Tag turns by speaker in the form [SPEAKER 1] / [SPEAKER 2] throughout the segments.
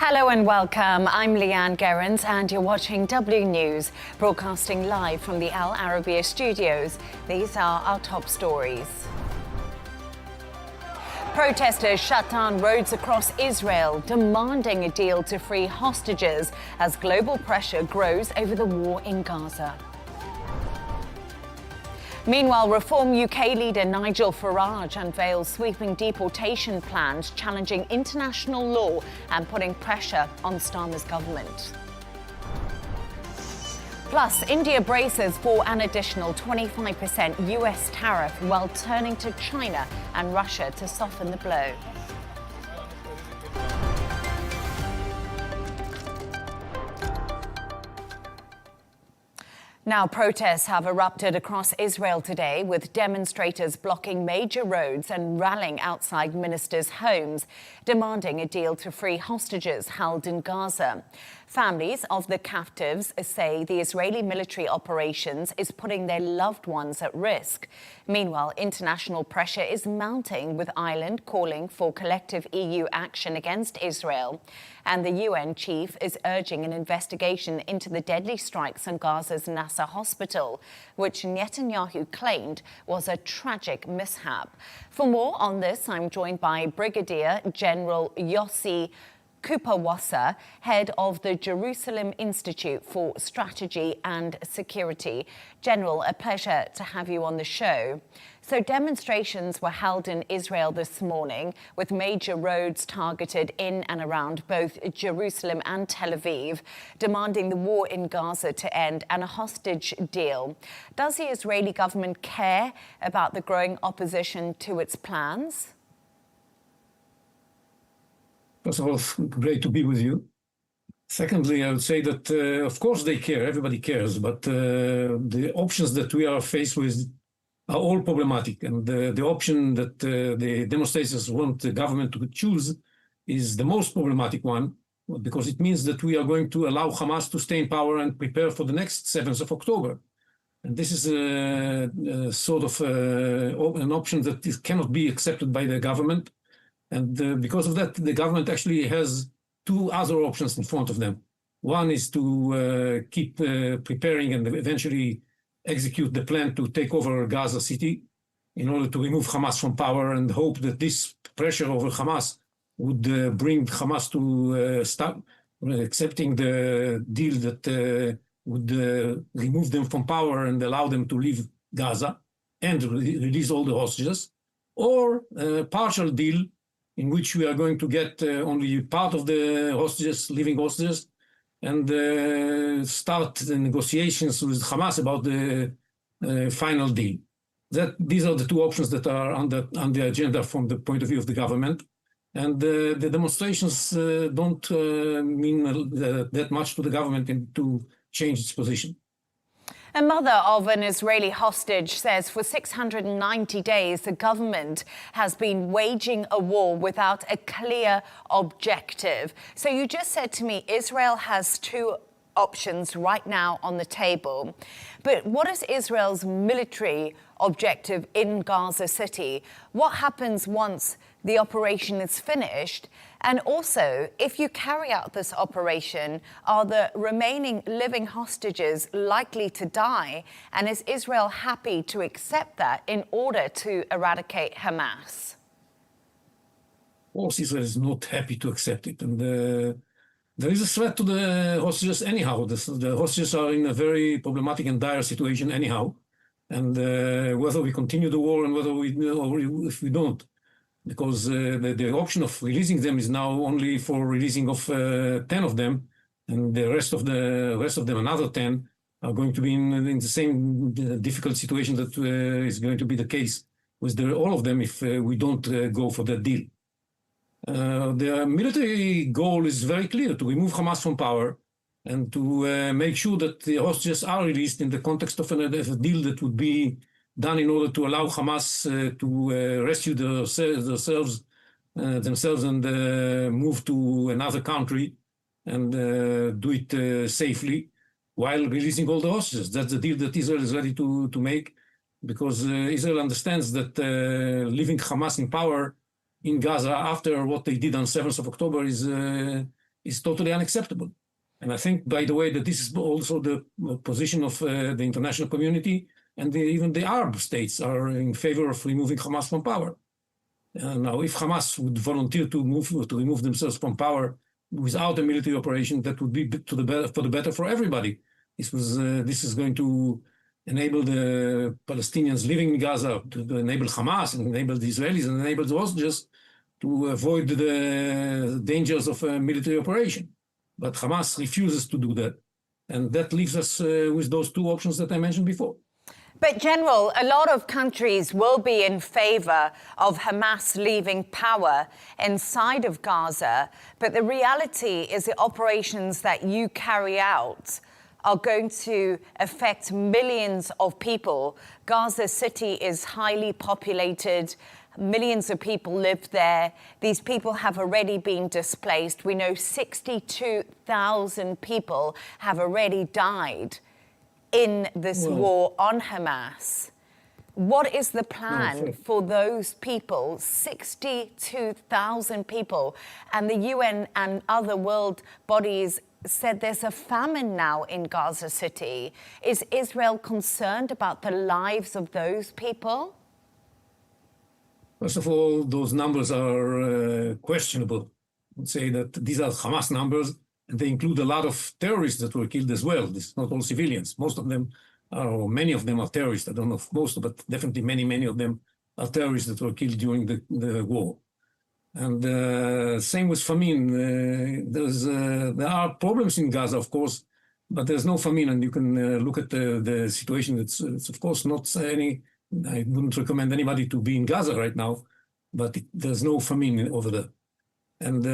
[SPEAKER 1] Hello and welcome. I'm Leigh-Ann Gerrans and you're watching W News, broadcasting live from the Al Arabiya studios. These are our top stories. Protesters shut down roads across Israel, demanding a deal to free hostages as global pressure grows over the war in Gaza. Meanwhile, Reform UK leader Nigel Farage unveils sweeping deportation plans challenging international law and putting pressure on Starmer's government. Plus, India braces for an additional 25% US tariff while turning to China and Russia to soften the blow. Now, protests have erupted across Israel today, with demonstrators blocking major roads and rallying outside ministers' homes, demanding a deal to free hostages held in Gaza. Families of the captives say the Israeli military operations is putting their loved ones at risk. Meanwhile, international pressure is mounting, with Ireland calling for collective EU action against Israel. And the UN chief is urging an investigation into the deadly strikes on Gaza's Nasser hospital, which Netanyahu claimed was a tragic mishap. For more on this, I'm joined by Brigadier General Yossi Kuperwasser, head of the Jerusalem Institute for Strategy and Security. General, a pleasure to have you on the show. So demonstrations were held in Israel this morning, with major roads targeted in and around both Jerusalem and Tel Aviv, demanding the war in Gaza to end and a hostage deal. Does the Israeli government care about the growing opposition to its plans?
[SPEAKER 2] First of all, great to be with you. Secondly, I would say that, of course, they care. Everybody cares. But the options that we are faced with are all problematic. And the option that the demonstrators want the government to choose is the most problematic one, because it means that we are going to allow Hamas to stay in power and prepare for the next 7th of October. And this is sort of an option that cannot be accepted by the government. And because of that, the government actually has two other options in front of them. One is to keep preparing and eventually execute the plan to take over Gaza City in order to remove Hamas from power, and hope that this pressure over Hamas would bring Hamas to start accepting the deal that would remove them from power and allow them to leave Gaza and release all the hostages, or a partial deal in which we are going to get only part of the hostages, living hostages, and start the negotiations with Hamas about the final deal. These are the two options that are on the agenda from the point of view of the government. And the demonstrations don't mean that much to the government to change its position.
[SPEAKER 1] A mother of an Israeli hostage says for 690 days, the government has been waging a war without a clear objective. So you just said to me, Israel has two options right now on the table. But what is Israel's military objective in Gaza City? What happens once the operation is finished? And also, if you carry out this operation, are the remaining living hostages likely to die? And is Israel happy to accept that in order to eradicate Hamas?
[SPEAKER 2] Of course, Israel is not happy to accept it. And there is a threat to the hostages anyhow. The hostages are in a very problematic and dire situation anyhow. And whether we continue the war and whether we, or if we don't, because the option of releasing them is now only for releasing of 10 of them, and the rest of them, another 10, are going to be in the same difficult situation that is going to be the case with all of them if we don't go for that deal. The military goal is very clear: to remove Hamas from power and to make sure that the hostages are released in the context of a deal that would be done in order to allow Hamas to rescue themselves and move to another country and do it safely while releasing all the hostages. That's the deal that Israel is ready to make, because Israel understands that leaving Hamas in power in Gaza after what they did on 7th of October is is totally unacceptable. And I think, by the way, that this is also the position of the international community, and even the Arab states are in favor of removing Hamas from power. Now, if Hamas would volunteer to remove themselves from power without a military operation, that would be for the better for everybody. This is going to enable the Palestinians living in Gaza, to enable Hamas, and enable the Israelis, and enable the hostages to avoid the dangers of a military operation. But Hamas refuses to do that. And that leaves us with those two options that I mentioned before.
[SPEAKER 1] But, General, a lot of countries will be in favor of Hamas leaving power inside of Gaza. But the reality is the operations that you carry out are going to affect millions of people. Gaza City is highly populated. Millions of people live there. These people have already been displaced. We know 62,000 people have already died in this war on Hamas. What is the plan for those people, 62,000 people? And the UN and other world bodies said there's a famine now in Gaza City. Is Israel concerned about the lives of those people?
[SPEAKER 2] First of all, those numbers are questionable. I would say that these are Hamas numbers, and they include a lot of terrorists that were killed as well. This is not all civilians. Most of them are, or many of them are terrorists. I don't know if most, but definitely many of them are terrorists that were killed during the war. And same with famine. There are problems in Gaza, of course, but there's no famine. And you can look at the situation. It's of course not any. I wouldn't recommend anybody to be in Gaza right now, but there's no famine over there. And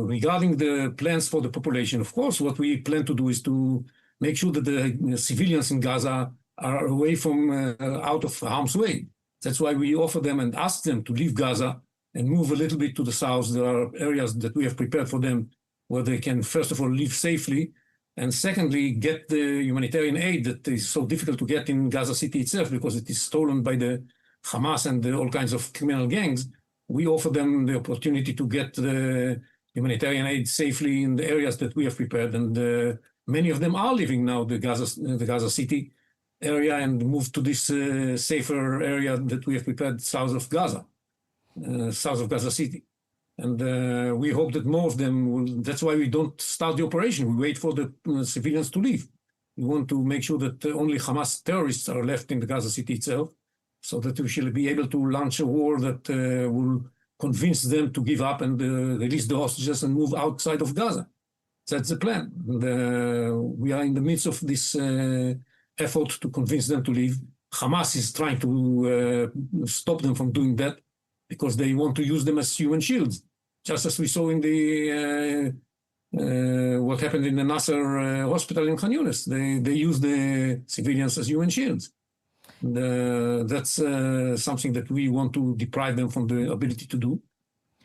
[SPEAKER 2] regarding the plans for the population, of course, what we plan to do is to make sure that the civilians in Gaza are away from out of harm's way. That's why we offer them and ask them to leave Gaza and move a little bit to the south. There are areas that we have prepared for them where they can, first of all, live safely, and secondly, get the humanitarian aid that is so difficult to get in Gaza City itself because it is stolen by the Hamas and all kinds of criminal gangs. We offer them the opportunity to get the humanitarian aid safely in the areas that we have prepared. And many of them are living now the Gaza City area and moved to this safer area that we have prepared south of Gaza City. And we hope that more of them will. That's why we don't start the operation. We wait for the civilians to leave. We want to make sure that only Hamas terrorists are left in the Gaza City itself, so that we shall be able to launch a war that will convince them to give up and release the hostages and move outside of Gaza. That's the plan. And, we are in the midst of this effort to convince them to leave. Hamas is trying to stop them from doing that because they want to use them as human shields, just as we saw in the what happened in the Nasser hospital in Khan Yunis. They use the civilians as human shields. And, that's something that we want to deprive them from the ability to do.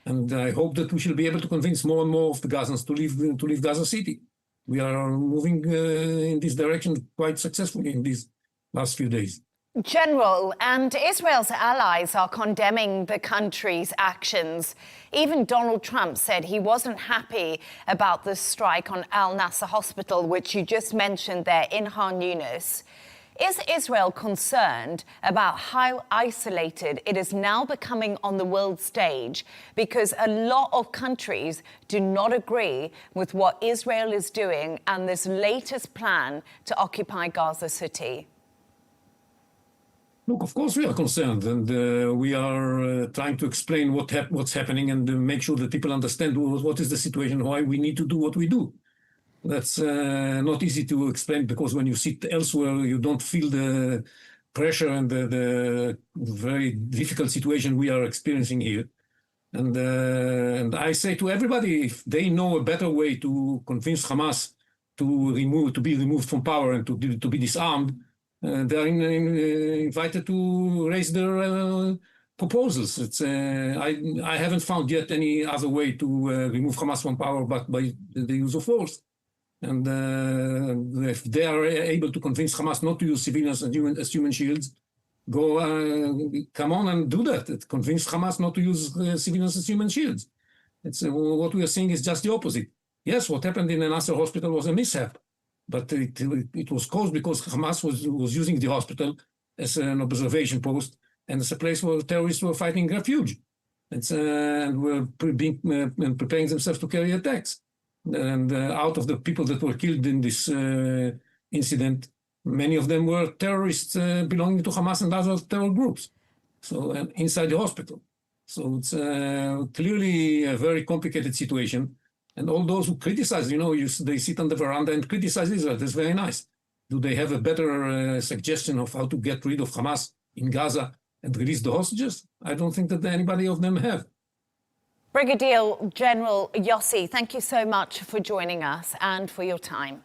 [SPEAKER 2] And I hope that we shall be able to convince more and more of the Gazans to leave Gaza City. We are moving in this direction quite successfully in these last few days.
[SPEAKER 1] General, and Israel's allies are condemning the country's actions. Even Donald Trump said he wasn't happy about the strike on Al Nasser Hospital, which you just mentioned there in Khan Yunis. Is Israel concerned about how isolated it is now becoming on the world stage? Because a lot of countries do not agree with what Israel is doing and this latest plan to occupy Gaza City.
[SPEAKER 2] Look, of course we are concerned, and we are trying to explain what's happening and make sure that people understand what is the situation, why we need to do what we do. That's not easy to explain, because when you sit elsewhere, you don't feel the pressure and the very difficult situation we are experiencing here. And I say to everybody, if they know a better way to convince Hamas to be removed from power and to be disarmed, they are invited to raise their proposals. I haven't found yet any other way to remove Hamas from power but by the use of force. And if they are able to convince Hamas not to use civilians as human shields, come on and do that. Convince Hamas not to use civilians as human shields. What we are seeing is just the opposite. yes, what happened in the Nasser hospital was a mishap, but it was caused because Hamas was using the hospital as an observation post and as a place where terrorists were finding refuge and were preparing themselves to carry attacks. And out of the people that were killed in this incident, many of them were terrorists belonging to Hamas and other terror groups. So inside the hospital. So it's clearly a very complicated situation. And all those who criticize, they sit on the veranda and criticize Israel. That's very nice. Do they have a better suggestion of how to get rid of Hamas in Gaza and release the hostages? I don't think that anybody of them have.
[SPEAKER 1] Brigadier General Yossi, thank you so much for joining us and for your time.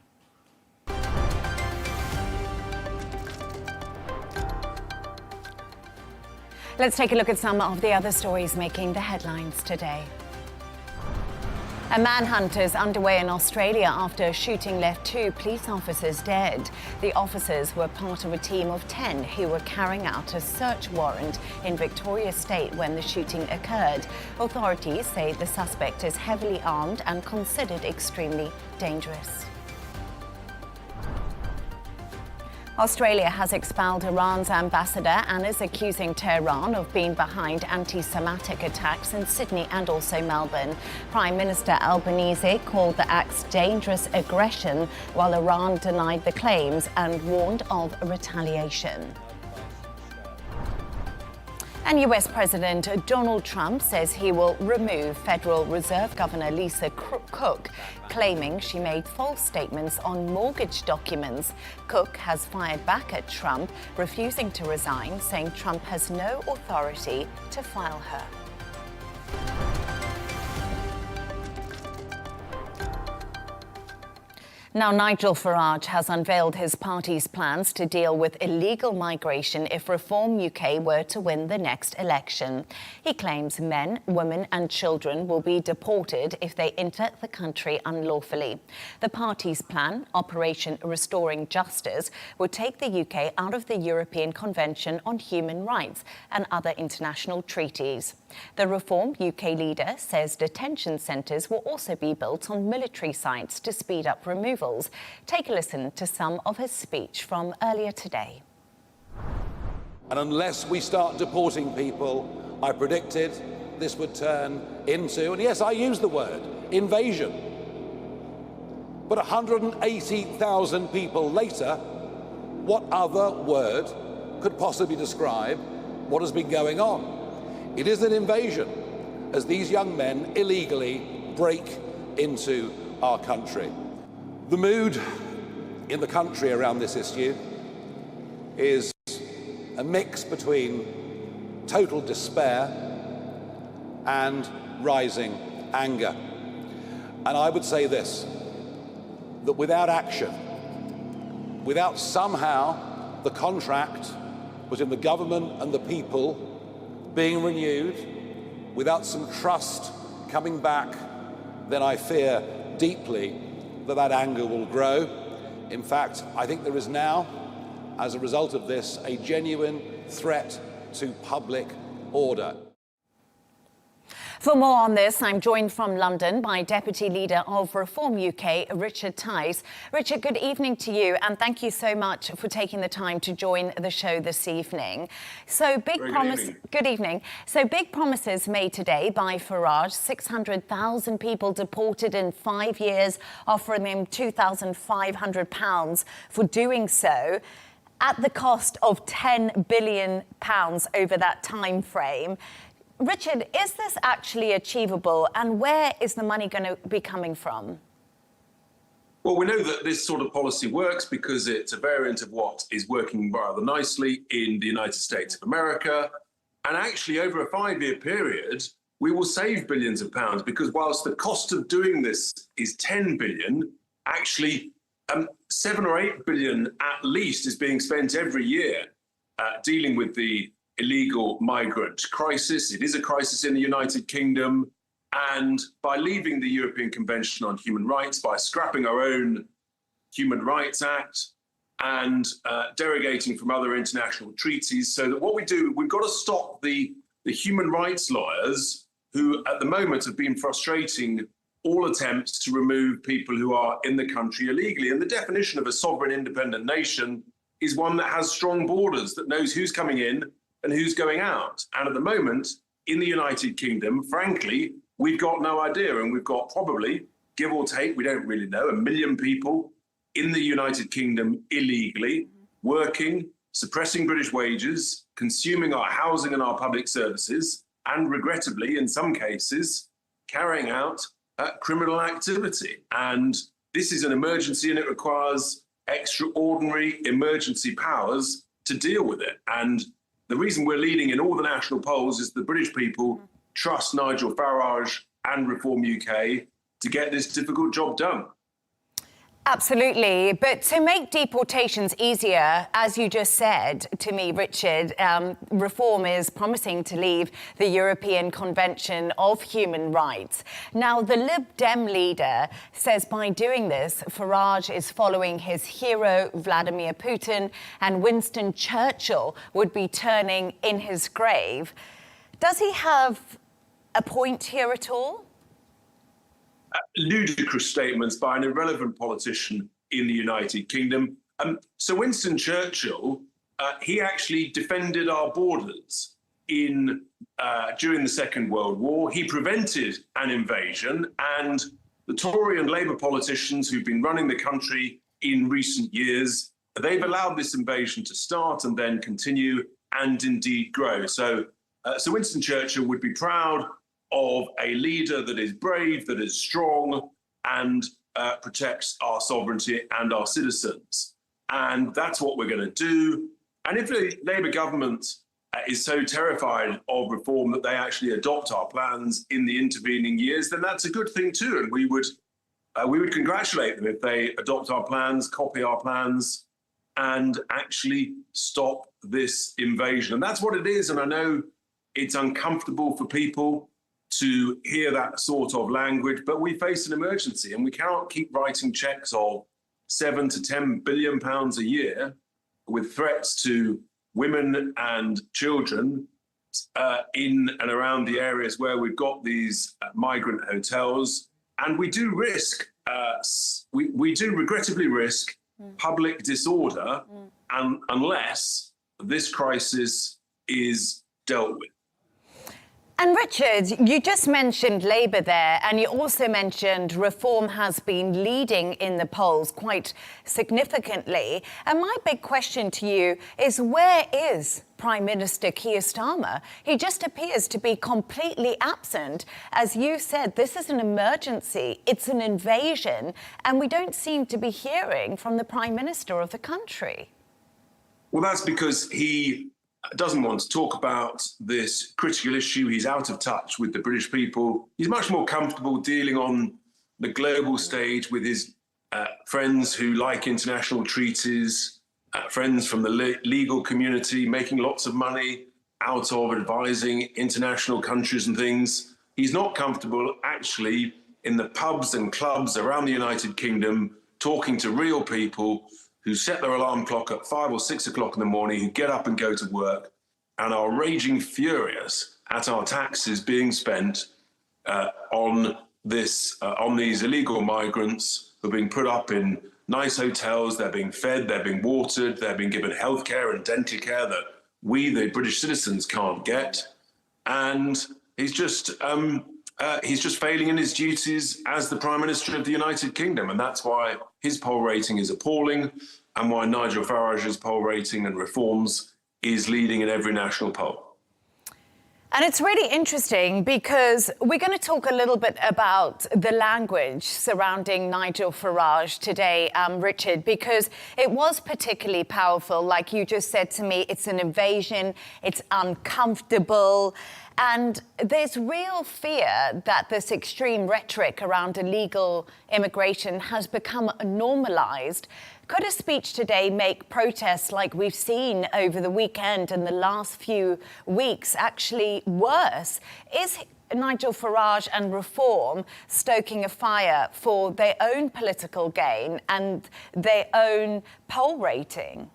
[SPEAKER 1] Let's take a look at some of the other stories making the headlines today. A manhunt is underway in Australia after a shooting left 2 police officers dead. The officers were part of a team of 10 who were carrying out a search warrant in Victoria State when the shooting occurred. Authorities say the suspect is heavily armed and considered extremely dangerous. Australia has expelled Iran's ambassador and is accusing Tehran of being behind anti-Semitic attacks in Sydney and also Melbourne. Prime Minister Albanese called the acts dangerous aggression, while Iran denied the claims and warned of retaliation. And US President Donald Trump says he will remove Federal Reserve Governor Lisa Cook, claiming she made false statements on mortgage documents. Cook has fired back at Trump, refusing to resign, saying Trump has no authority to fire her. Now, Nigel Farage has unveiled his party's plans to deal with illegal migration if Reform UK were to win the next election. He claims men, women and children will be deported if they enter the country unlawfully. The party's plan, Operation Restoring Justice, would take the UK out of the European Convention on Human Rights and other international treaties. The Reform UK leader says detention centres will also be built on military sites to speed up removals. Take a listen to some of his speech from earlier today.
[SPEAKER 3] And unless we start deporting people, I predicted this would turn into, and yes, I use the word, invasion. But 180,000 people later, what other word could possibly describe what has been going on? It is an invasion, as these young men illegally break into our country. The mood in the country around this issue is a mix between total despair and rising anger. And I would say this, that without action, without somehow the contract between the government and the people being renewed, without some trust coming back, then I fear deeply that anger will grow. In fact, I think there is now, as a result of this, a genuine threat to public order.
[SPEAKER 1] For more on this, I'm joined from London by Deputy Leader of Reform UK, Richard Tice. Richard, good evening to you, and thank you so much for taking the time to join the show this evening. So good evening. So big promises made today by Farage, 600,000 people deported in 5 years, offering them £2,500 for doing so, at the cost of £10 billion over that time frame. Richard, is this actually achievable, and where is the money going to be coming from?
[SPEAKER 4] Well, we know that this sort of policy works because it's a variant of what is working rather nicely in the United States of America. And actually, over a 5-year period, we will save billions of pounds, because whilst the cost of doing this is 10 billion, actually 7 or 8 billion at least is being spent every year dealing with the illegal migrant crisis. It is a crisis in the United Kingdom. And by leaving the European Convention on Human Rights, by scrapping our own Human Rights Act and derogating from other international treaties, so that what we do, we've got to stop the human rights lawyers who at the moment have been frustrating all attempts to remove people who are in the country illegally. And the definition of a sovereign independent nation is one that has strong borders, that knows who's coming in and who's going out. And at the moment, in the United Kingdom, frankly, we've got no idea. And we've got probably, give or take, we don't really know, 1 million people in the United Kingdom illegally, working, suppressing British wages, consuming our housing and our public services, and regrettably, in some cases, carrying out criminal activity. And this is an emergency, and it requires extraordinary emergency powers to deal with it. And the reason we're leading in all the national polls is the British people trust Nigel Farage and Reform UK to get this difficult job done.
[SPEAKER 1] Absolutely. But to make deportations easier, as you just said to me, Richard, Reform is promising to leave the European Convention of Human Rights. Now, the Lib Dem leader says by doing this, Farage is following his hero, Vladimir Putin, and Winston Churchill would be turning in his grave. Does he have a point here at all?
[SPEAKER 4] Ludicrous statements by an irrelevant politician in the United Kingdom. So Winston Churchill, he actually defended our borders during the Second World War. He prevented an invasion, and the Tory and Labour politicians who've been running the country in recent years, they've allowed this invasion to start and then continue and indeed grow. So Winston Churchill would be proud of a leader that is brave, that is strong, and protects our sovereignty and our citizens. And that's what we're going to do. And if the Labour government is so terrified of reform that they actually adopt our plans in the intervening years, then that's a good thing too. And we would congratulate them if they adopt our plans, copy our plans, and actually stop this invasion. And that's what it is. And I know it's uncomfortable for people to hear that sort of language, but we face an emergency, and we cannot keep writing checks of £7 to £10 billion a year with threats to women and children in and around the areas where we've got these migrant hotels. And we do risk, we do regrettably risk public disorder unless this crisis is dealt with.
[SPEAKER 1] And Richard, you just mentioned Labour there, and you also mentioned Reform has been leading in the polls quite significantly. And my big question to you is, where is Prime Minister Keir Starmer? He just appears to be completely absent. As you said, this is an emergency, it's an invasion, and we don't seem to be hearing from the Prime Minister of the country.
[SPEAKER 4] Well, that's because he doesn't want to talk about this critical issue. He's out of touch with the British people. He's much more comfortable dealing on the global stage with his friends who like international treaties, friends from the legal community, making lots of money out of advising international countries and things. He's not comfortable actually in the pubs and clubs around the United Kingdom talking to real people who set their alarm clock at 5 or 6 o'clock in the morning, who get up and go to work and are raging furious at our taxes being spent on these illegal migrants who are being put up in nice hotels. They're being fed, they're being watered, they're being given healthcare and dental care that we, the British citizens, can't get. And he's just failing in his duties as the Prime Minister of the United Kingdom. And that's why his poll rating is appalling, and why Nigel Farage's poll rating and Reform's is leading in every national poll.
[SPEAKER 1] And it's really interesting because we're going to talk a little bit about the language surrounding Nigel Farage today, Richard, because it was particularly powerful. Like you just said to me, it's an invasion, it's uncomfortable. And there's real fear that this extreme rhetoric around illegal immigration has become normalised. Could a speech today make protests like we've seen over the weekend and the last few weeks actually worse? Is Nigel Farage and Reform stoking a fire for their own political gain and their own poll rating?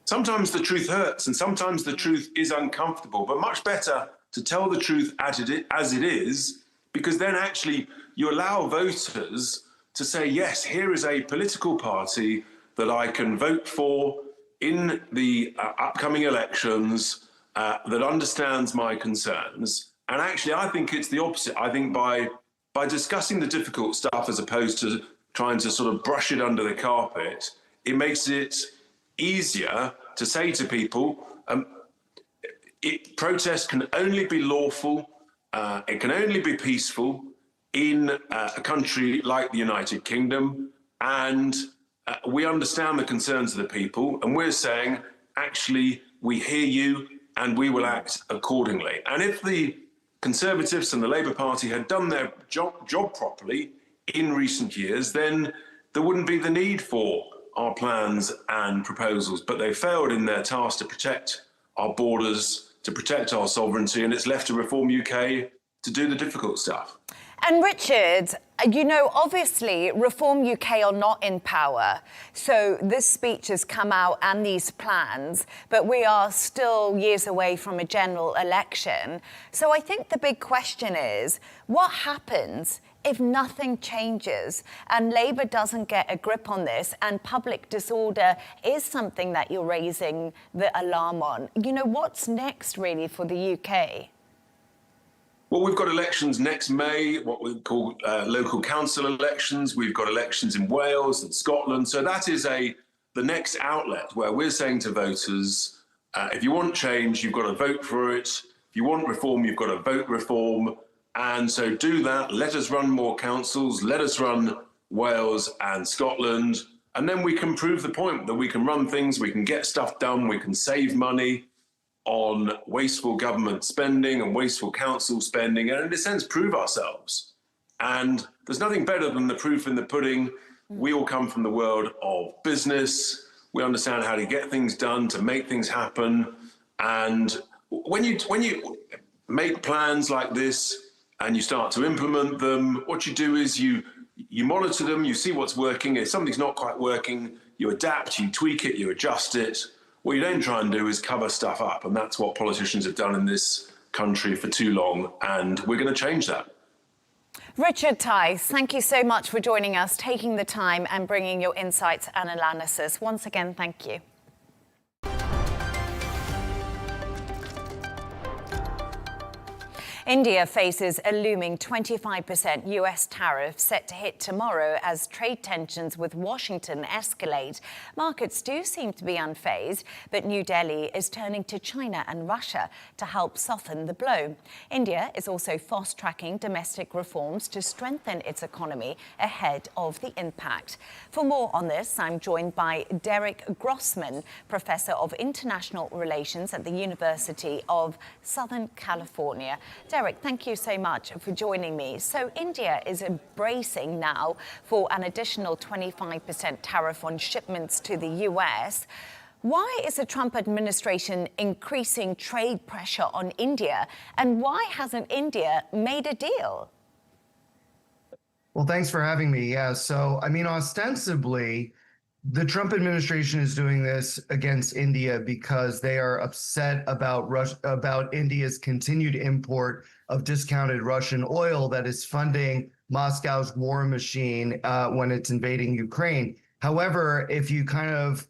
[SPEAKER 4] Sometimes the truth hurts, and sometimes the truth is uncomfortable, but much better to tell the truth as it is because then actually you allow voters to say, yes, here is a political party that I can vote for in the upcoming elections that understands my concerns. And actually, I think it's the opposite. I think by discussing the difficult stuff as opposed to trying to sort of brush it under the carpet, it makes it easier to say to people, protest can only be lawful, it can only be peaceful in a country like the United Kingdom, and we understand the concerns of the people, and we're saying, actually, we hear you and we will act accordingly. And if the Conservatives and the Labour Party had done their job properly in recent years, then there wouldn't be the need for our plans and proposals. But they failed in their task to protect our borders, to protect our sovereignty, and it's left to Reform UK to do the difficult stuff.
[SPEAKER 1] And Richard, you know, obviously Reform UK are not in power. So this speech has come out and these plans, but we are still years away from a general election. So I think the big question is, what happens if nothing changes and Labour doesn't get a grip on this and public disorder is something that you're raising the alarm on? You know, what's next really for the UK?
[SPEAKER 4] Well, we've got elections next May, what we call local council elections. We've got elections in Wales and Scotland. So that is the next outlet where we're saying to voters, if you want change, you've got to vote for it. If you want reform, you've got to vote reform. And so do that. Let us run more councils. Let us run Wales and Scotland. And then we can prove the point that we can run things, we can get stuff done, we can save money on wasteful government spending and wasteful council spending, and in a sense, prove ourselves. And there's nothing better than the proof in the pudding. We all come from the world of business. We understand how to get things done, to make things happen. And when you make plans like this and you start to implement them, what you do is you monitor them, you see what's working. If something's not quite working, you adapt, you tweak it, you adjust it. What you don't try and do is cover stuff up, and that's what politicians have done in this country for too long, and we're going to change that.
[SPEAKER 1] Richard Tice, thank you so much for joining us, taking the time and bringing your insights and analysis. Once again, thank you. India faces a looming 25% US tariff set to hit tomorrow as trade tensions with Washington escalate. Markets do seem to be unfazed, but New Delhi is turning to China and Russia to help soften the blow. India is also fast-tracking domestic reforms to strengthen its economy ahead of the impact. For more on this, I'm joined by Derek Grossman, Professor of International Relations at the University of Southern California. Derek, thank you so much for joining me. So India is bracing now for an additional 25% tariff on shipments to the US. Why is the Trump administration increasing trade pressure on India? And why hasn't India made a deal?
[SPEAKER 5] Well, thanks for having me. Yeah, so, I mean, ostensibly, the Trump administration is doing this against India because they are upset about India's continued import of discounted Russian oil that is funding Moscow's war machine when it's invading Ukraine. However, if you kind of,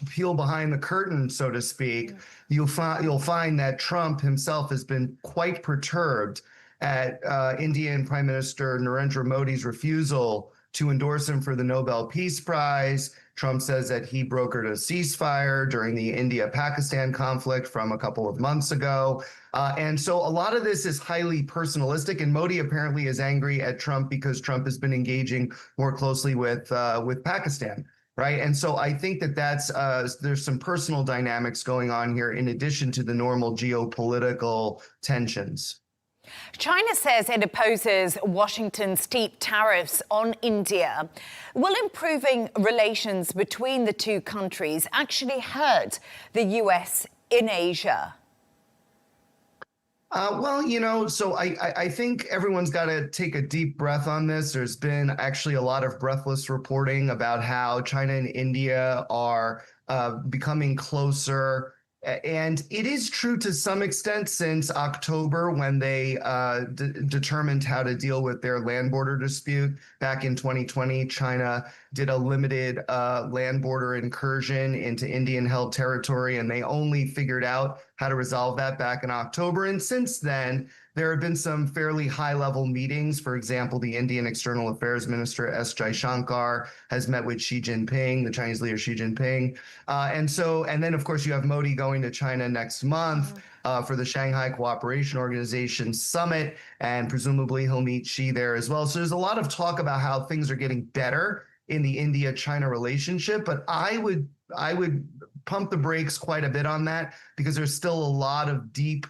[SPEAKER 5] peel behind the curtain, so to speak, you'll find that Trump himself has been quite perturbed at Indian Prime Minister Narendra Modi's refusal to endorse him for the Nobel Peace Prize. Trump says that he brokered a ceasefire during the India-Pakistan conflict from a couple of months ago. And so a lot of this is highly personalistic, and Modi apparently is angry at Trump because Trump has been engaging more closely with Pakistan, right? And so I think that there's some personal dynamics going on here in addition to the normal geopolitical tensions.
[SPEAKER 1] China says it opposes Washington's steep tariffs on India. Will improving relations between the two countries actually hurt the US in Asia?
[SPEAKER 5] So I think everyone's got to take a deep breath on this. There's been actually a lot of breathless reporting about how China and India are becoming closer And it is true to some extent since October when they determined how to deal with their land border dispute. Back in 2020, China did a limited land border incursion into Indian-held territory, and they only figured out how to resolve that back in October. And since then, there have been some fairly high-level meetings. For example, the Indian External Affairs Minister S. Jaishankar has met with Xi Jinping, the Chinese leader Xi Jinping. And then, of course, you have Modi going to China next month for the Shanghai Cooperation Organization Summit, and presumably he'll meet Xi there as well. So there's a lot of talk about how things are getting better in the India-China relationship, but I would pump the brakes quite a bit on that because there's still a lot of deep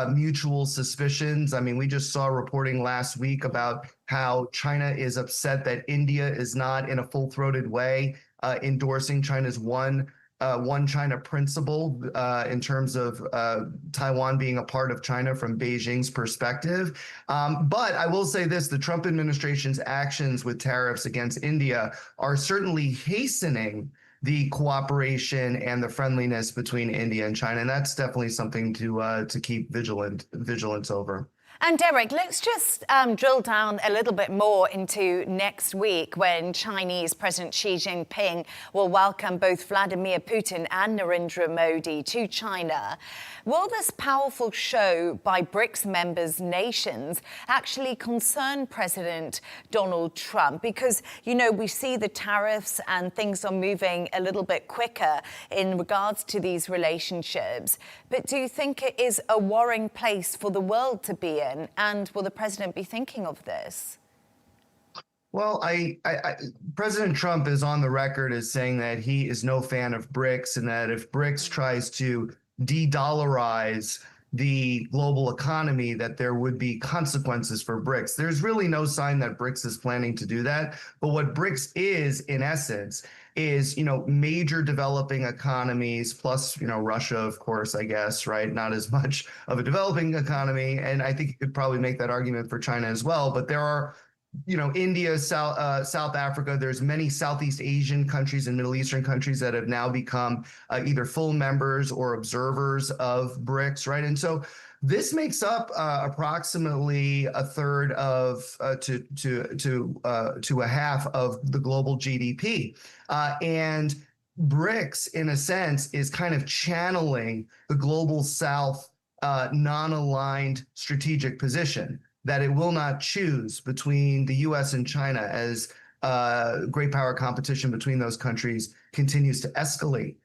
[SPEAKER 5] mutual suspicions. I mean, we just saw reporting last week about how China is upset that India is not in a full-throated way endorsing China's one China principle in terms of Taiwan being a part of China from Beijing's perspective. But I will say this, the Trump administration's actions with tariffs against India are certainly hastening the cooperation and the friendliness between India and China. And that's definitely something to keep vigilance over.
[SPEAKER 1] And Derek, let's just drill down a little bit more into next week when Chinese President Xi Jinping will welcome both Vladimir Putin and Narendra Modi to China. Will this powerful show by BRICS members nations actually concern President Donald Trump? Because, you know, we see the tariffs and things are moving a little bit quicker in regards to these relationships. But do you think it is a worrying place for the world to be in? And will the president be thinking of this?
[SPEAKER 5] Well, President Trump is on the record as saying that he is no fan of BRICS, and that if BRICS tries to de-dollarize the global economy, that there would be consequences for BRICS. There's really no sign that BRICS is planning to do that. But what BRICS is, in essence, is, major developing economies, plus, Russia, of course, I guess, right? Not as much of a developing economy. And I think you could probably make that argument for China as well. But there are, India, South Africa, there's many Southeast Asian countries and Middle Eastern countries that have now become either full members or observers of BRICS, right? And so this makes up approximately a third of to a half of the global GDP. And BRICS, in a sense, is kind of channeling the global South non-aligned strategic position that it will not choose between the U.S. and China as great power competition between those countries continues to escalate.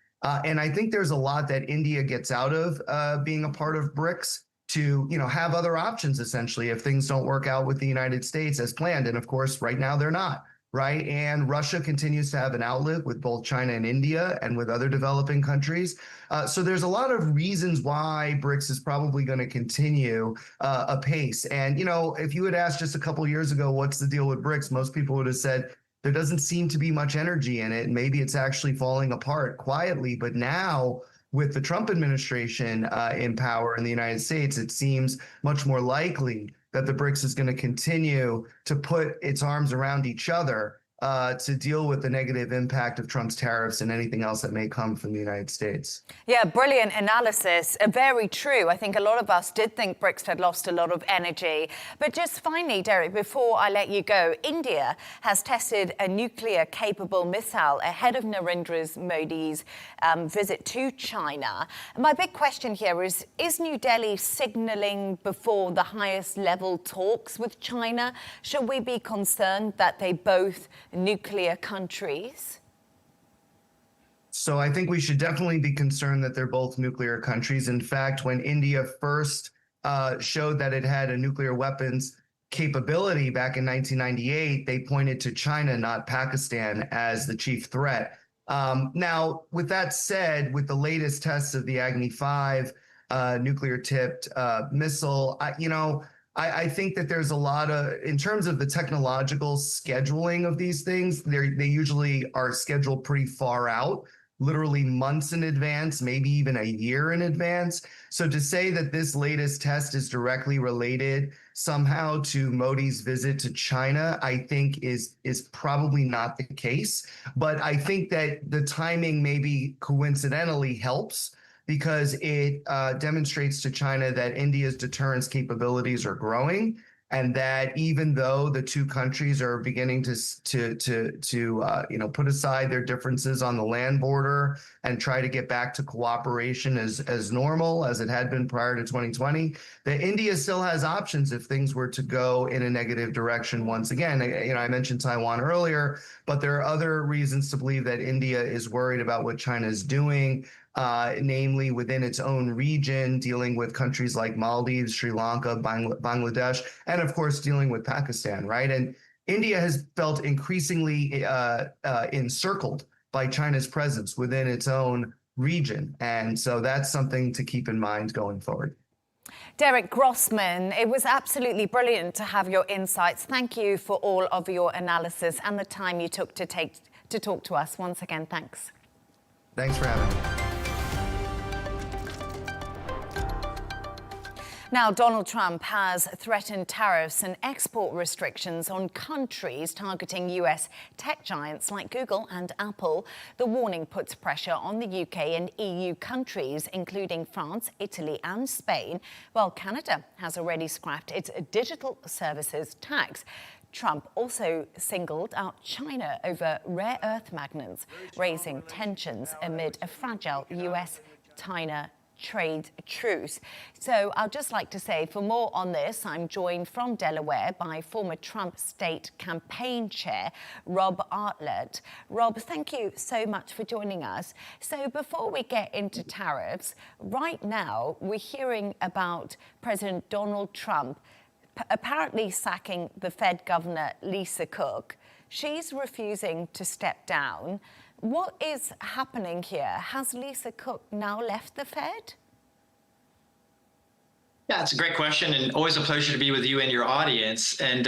[SPEAKER 5] And I think there's a lot that India gets out of being a part of BRICS to, have other options, essentially, if things don't work out with the United States as planned. And of course, right now they're not, right? And Russia continues to have an outlet with both China and India and with other developing countries. So there's a lot of reasons why BRICS is probably going to continue apace. And, if you had asked just a couple of years ago, what's the deal with BRICS, most people would have said, there doesn't seem to be much energy in it. Maybe it's actually falling apart quietly. But now, with the Trump administration in power in the United States, it seems much more likely that the BRICS is going to continue to put its arms around each other to deal with the negative impact of Trump's tariffs and anything else that may come from the United States.
[SPEAKER 1] Yeah, brilliant analysis. Very true. I think a lot of us did think BRICS had lost a lot of energy. But just finally, Derek, before I let you go, India has tested a nuclear-capable missile ahead of Narendra Modi's visit to China. And my big question here is New Delhi signaling before the highest level talks with China? Should we be concerned that they both nuclear countries?
[SPEAKER 5] So I think we should definitely be concerned that they're both nuclear countries. In fact, when India first showed that it had a nuclear weapons capability back in 1998, they pointed to China, not Pakistan, as the chief threat. Now, with that said, with the latest tests of the Agni 5 nuclear-tipped missile, I think that there's a lot of, in terms of the technological scheduling of these things, they usually are scheduled pretty far out, literally months in advance, maybe even a year in advance. So to say that this latest test is directly related somehow to Modi's visit to China, I think is probably not the case. But I think that the timing maybe coincidentally helps because it demonstrates to China that India's deterrence capabilities are growing, and that even though the two countries are beginning to put aside their differences on the land border and try to get back to cooperation as normal as it had been prior to 2020, that India still has options if things were to go in a negative direction once again. I mentioned Taiwan earlier, but there are other reasons to believe that India is worried about what China is doing, namely within its own region, dealing with countries like Maldives, Sri Lanka, Bangladesh, and of course dealing with Pakistan, right? And India has felt increasingly encircled by China's presence within its own region. And so that's something to keep in mind going forward.
[SPEAKER 1] Derek Grossman, it was absolutely brilliant to have your insights. Thank you for all of your analysis and the time you took to talk to us. Once again, thanks.
[SPEAKER 5] Thanks for having me.
[SPEAKER 1] Now, Donald Trump has threatened tariffs and export restrictions on countries targeting US tech giants like Google and Apple. The warning puts pressure on the UK and EU countries, including France, Italy and Spain, while Canada has already scrapped its digital services tax. Trump also singled out China over rare earth magnets, raising tensions amid a fragile US-China trade truce. So I'd just like to say, for more on this, I'm joined from Delaware by former Trump state campaign chair, Rob Artlett. Rob, thank you so much for joining us. So before we get into tariffs, right now we're hearing about President Donald Trump apparently sacking the Fed governor, Lisa Cook. She's refusing to step down. What is happening here? Has Lisa Cook now left the Fed?
[SPEAKER 6] Yeah, it's a great question, and always a pleasure to be with you and your audience. And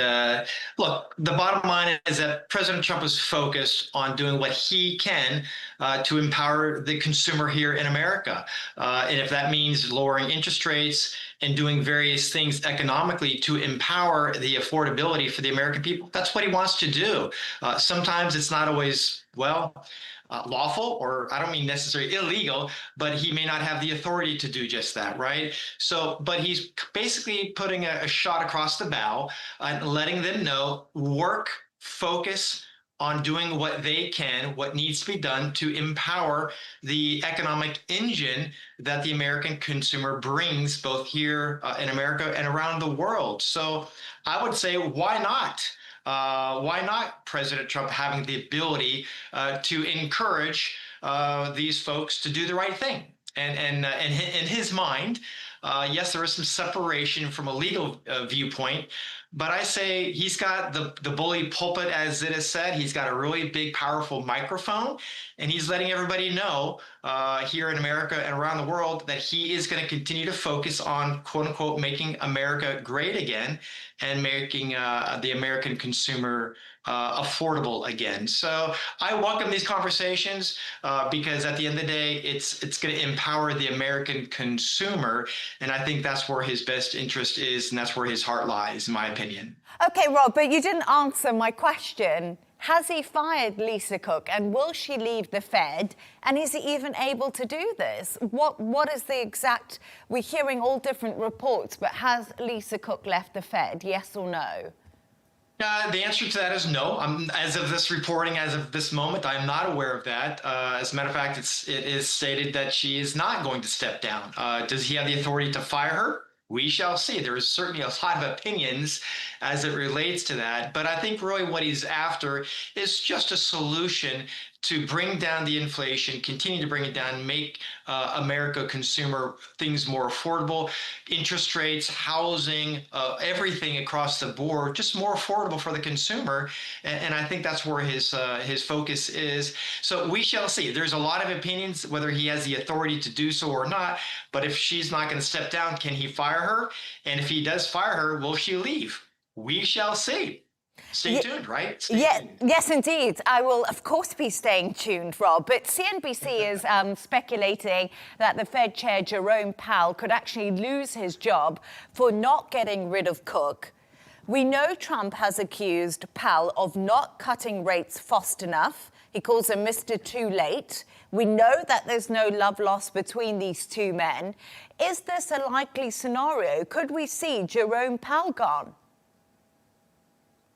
[SPEAKER 6] look, the bottom line is that President Trump is focused on doing what he can to empower the consumer here in America. And if that means lowering interest rates and doing various things economically to empower the affordability for the American people, that's what he wants to do. Sometimes it's not always, lawful, or I don't mean necessarily illegal, but he may not have the authority to do just that, right? So, but he's basically putting a shot across the bow and letting them know, focus on doing what they can, what needs to be done to empower the economic engine that the American consumer brings, both here in America and around the world. So I would say, why not? Why not President Trump having the ability to encourage these folks to do the right thing? And in his mind, yes, there is some separation from a legal viewpoint, but I say he's got the bully pulpit, as it is said. He's got a really big, powerful microphone, and he's letting everybody know here in America and around the world that he is going to continue to focus on, quote unquote, making America great again and making the American consumer affordable again. So I welcome these conversations because at the end of the day, it's going to empower the American consumer. And I think that's where his best interest is, and that's where his heart lies, in my opinion.
[SPEAKER 1] Okay, Rob, but you didn't answer my question. Has he fired Lisa Cook, and will she leave the Fed? And is he even able to do this? What is the exact... We're hearing all different reports, but has Lisa Cook left the Fed, yes or no?
[SPEAKER 6] The answer to that is no. As of this reporting, as of this moment, I'm not aware of that. As a matter of fact, it is stated that she is not going to step down. Does he have the authority to fire her? We shall see. There is certainly a lot of opinions as it relates to that. But I think really what he's after is just a solution to bring down the inflation, continue to bring it down, make America consumer things more affordable, interest rates, housing, everything across the board, just more affordable for the consumer. And I think that's where his focus is. So we shall see. There's a lot of opinions whether he has the authority to do so or not. But if she's not going to step down, can he fire her? And if he does fire her, will she leave? We shall see. Stay tuned, right?
[SPEAKER 1] Yes, indeed. I will, of course, be staying tuned, Rob. But CNBC is speculating that the Fed chair, Jerome Powell, could actually lose his job for not getting rid of Cook. We know Trump has accused Powell of not cutting rates fast enough. He calls him Mr. Too Late. We know that there's no love lost between these two men. Is this a likely scenario? Could we see Jerome Powell gone?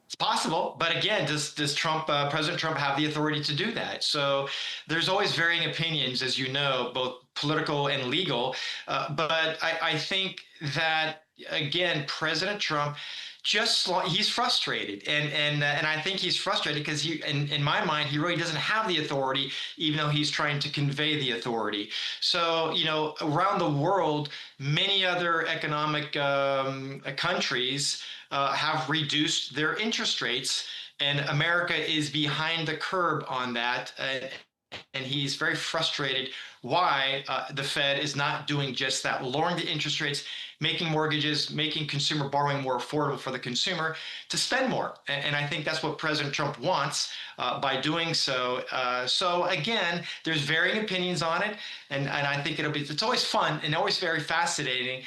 [SPEAKER 6] It's possible, but again, does President Trump have the authority to do that? So there's always varying opinions, as you know, both political and legal. But I think that, again, President Trump he's frustrated, and I think he's frustrated because in my mind, he really doesn't have the authority, even though he's trying to convey the authority. So, around the world, many other economic countries have reduced their interest rates, and America is behind the curve on that. And he's very frustrated why the Fed is not doing just that, lowering the interest rates, making mortgages, making consumer borrowing more affordable for the consumer to spend more. And I think that's what President Trump wants by doing so. So again, there's varying opinions on it. And I think it's always fun and always very fascinating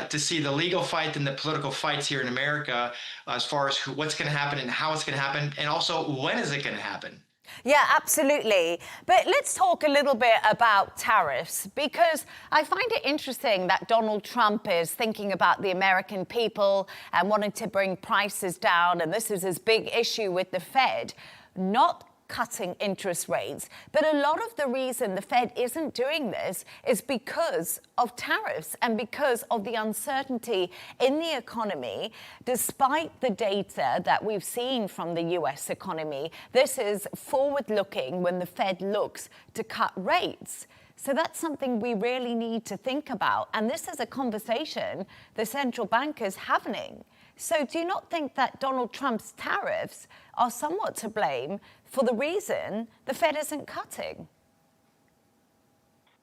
[SPEAKER 6] to see the legal fight and the political fights here in America as far as what's going to happen and how it's going to happen. And also, when is it going to happen?
[SPEAKER 1] Yeah, absolutely. But let's talk a little bit about tariffs, because I find it interesting that Donald Trump is thinking about the American people and wanting to bring prices down. And this is his big issue with the Fed, not cutting interest rates. But a lot of the reason the Fed isn't doing this is because of tariffs and because of the uncertainty in the economy. Despite the data that we've seen from the US economy, this is forward-looking when the Fed looks to cut rates. So that's something we really need to think about. And this is a conversation the central bank is having. So do you not think that Donald Trump's tariffs are somewhat to blame for the reason the Fed isn't cutting?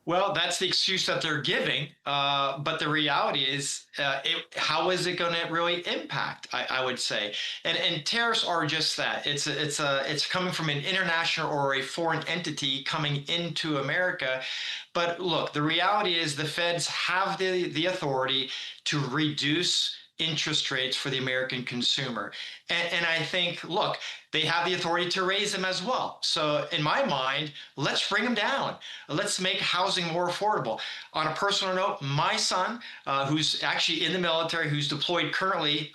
[SPEAKER 6] Well, that's the excuse that they're giving. But the reality is, how is it going to really impact, I would say. And tariffs are just that. It's coming from an international or a foreign entity coming into America. But look, the reality is the Feds have the authority to reduce interest rates for the American consumer. And I think, look, they have the authority to raise them as well. So in my mind, let's bring them down. Let's make housing more affordable. On a personal note, my son, who's actually in the military, who's deployed currently,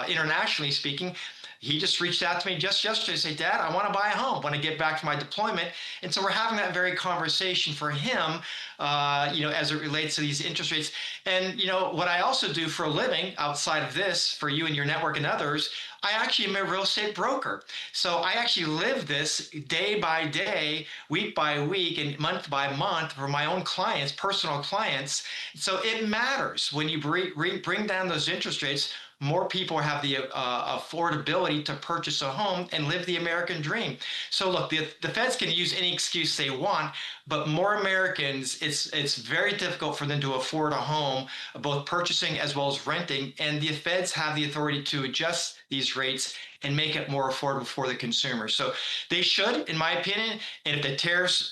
[SPEAKER 6] internationally speaking, he just reached out to me just yesterday to say, Dad, I want to buy a home when I get back from my deployment. And so we're having that very conversation for him, as it relates to these interest rates. And, what I also do for a living outside of this, for you and your network and others, I actually am a real estate broker. So I actually live this day by day, week by week, and month by month for my own clients, personal clients. So it matters when you bring down those interest rates. More people have the affordability to purchase a home and live the American dream. So look, the Feds can use any excuse they want, but more Americans, it's very difficult for them to afford a home, both purchasing as well as renting. And the Feds have the authority to adjust these rates and make it more affordable for the consumer. So they should, in my opinion, and if the tariffs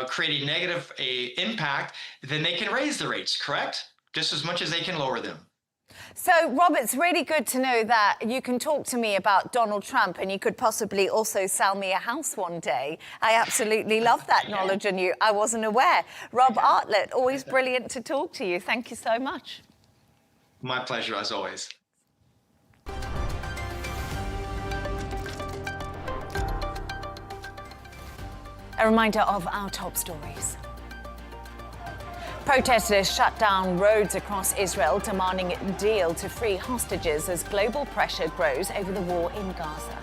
[SPEAKER 6] create a negative impact, then they can raise the rates, correct? Just as much as they can lower them.
[SPEAKER 1] So, Rob, it's really good to know that you can talk to me about Donald Trump and you could possibly also sell me a house one day. I absolutely love that knowledge on you. I wasn't aware. Rob Artlett, always brilliant to talk to you. Thank you so much.
[SPEAKER 6] My pleasure, as always.
[SPEAKER 1] A reminder of our top stories. Protesters shut down roads across Israel, demanding a deal to free hostages as global pressure grows over the war in Gaza.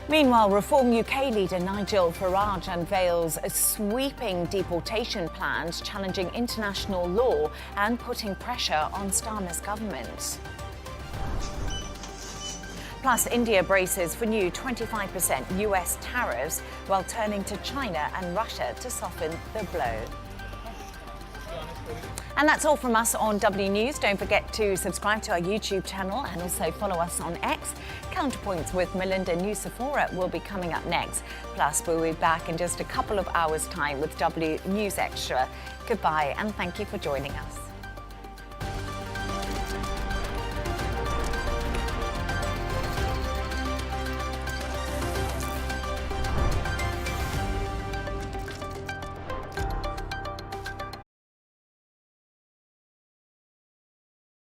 [SPEAKER 1] Meanwhile, Reform UK leader Nigel Farage unveils sweeping deportation plans challenging international law and putting pressure on Starmer's government. Plus, India braces for new 25% US tariffs while turning to China and Russia to soften the blow. And that's all from us on W News. Don't forget to subscribe to our YouTube channel and also follow us on X. Counterpoints with Melinda Nusafora will be coming up next. Plus, we'll be back in just a couple of hours' time with W News Extra. Goodbye and thank you for joining us.